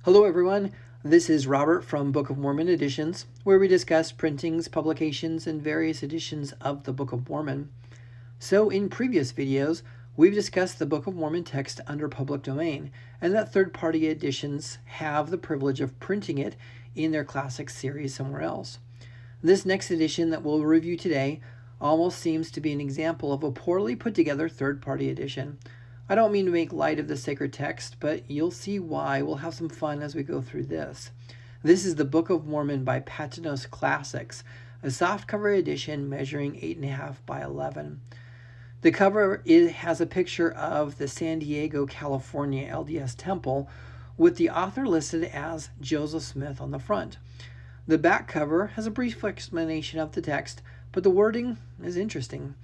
Hello everyone, this is Robert from Book of Mormon Editions, where we discuss printings, publications, and various editions of the Book of Mormon. So in previous videos, we've discussed the Book of Mormon text under public domain, and that third-party editions have the privilege of printing it in their classic series somewhere else. This next edition that we'll review today almost seems to be an example of a poorly put together third-party edition. I don't mean to make light of the sacred text, but you'll see why. We'll have some fun as we go through this. This is the Book of Mormon by Patinos Classics, a softcover edition measuring 8.5 by 11. The cover has a picture of the San Diego, California LDS Temple, with the author listed as Joseph Smith on the front. The back cover has a brief explanation of the text, but the wording is interesting.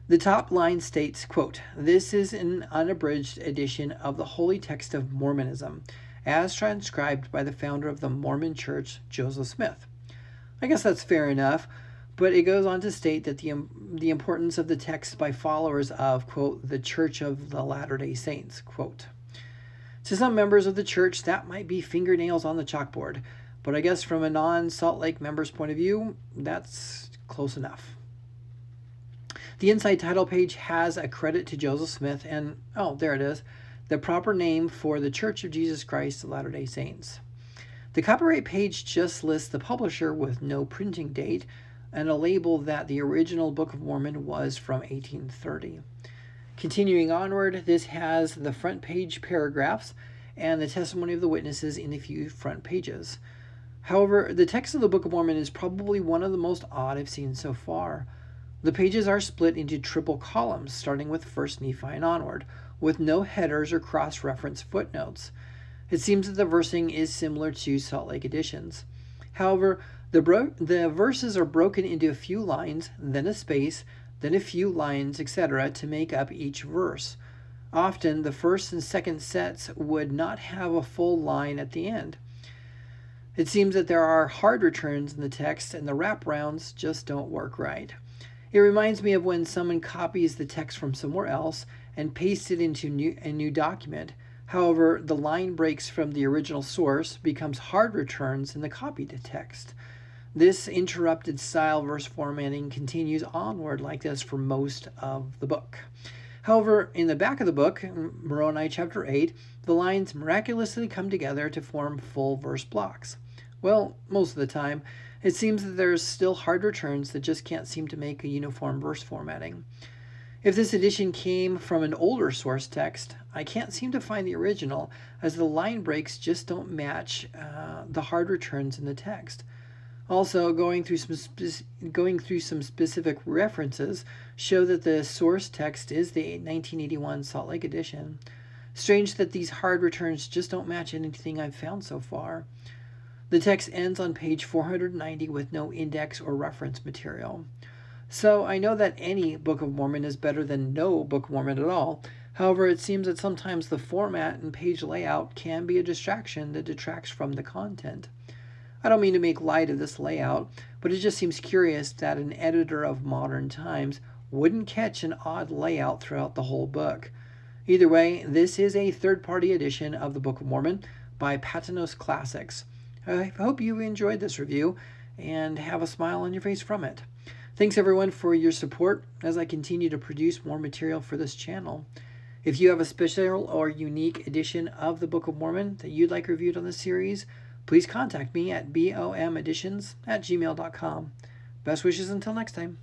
The top line states, quote, "This is an unabridged edition of the holy text of Mormonism, as transcribed by the founder of the Mormon Church, Joseph Smith." I guess that's fair enough, but it goes on to state that the importance of the text by followers of, quote, the Church of the Latter-day Saints, quote. To some members of the church, that might be fingernails on the chalkboard, but I guess from a non-Salt Lake member's point of view, that's close enough. The inside title page has a credit to Joseph Smith and, oh, there it is, the proper name for the Church of Jesus Christ of Latter-day Saints. The copyright page just lists the publisher with no printing date and a label that the original Book of Mormon was from 1830. Continuing onward, this has the front page paragraphs and the testimony of the witnesses in a few front pages. However, the text of the Book of Mormon is probably one of the most odd I've seen so far. The pages are split into triple columns, starting with 1 Nephi and onward, with no headers or cross-reference footnotes. It seems that the versing is similar to Salt Lake editions. However, the verses are broken into a few lines, then a space, then a few lines, etc. to make up each verse. Often, the first and second sets would not have a full line at the end. It seems that there are hard returns in the text, and the wraparounds just don't work right. It reminds me of when someone copies the text from somewhere else and pastes it into a new document. However, the line breaks from the original source, becomes hard returns in the copied text. This interrupted style verse formatting continues onward like this for most of the book. However, in the back of the book, Moroni chapter 8, the lines miraculously come together to form full verse blocks. Well, most of the time. It seems that there's still hard returns that just can't seem to make a uniform verse formatting. If this edition came from an older source text, I can't seem to find the original, as the line breaks just don't match the hard returns in the text. Also, going through some specific references show that the source text is the 1981 Salt Lake edition. Strange that these hard returns just don't match anything I've found so far. The text ends on page 490 with no index or reference material. So I know that any Book of Mormon is better than no Book of Mormon at all. However, it seems that sometimes the format and page layout can be a distraction that detracts from the content. I don't mean to make light of this layout, but it just seems curious that an editor of modern times wouldn't catch an odd layout throughout the whole book. Either way, this is a third-party edition of the Book of Mormon by Patinos Classics. I hope you enjoyed this review and have a smile on your face from it. Thanks everyone for your support as I continue to produce more material for this channel. If you have a special or unique edition of the Book of Mormon that you'd like reviewed on this series, please contact me at bomeditions@gmail.com. Best wishes until next time.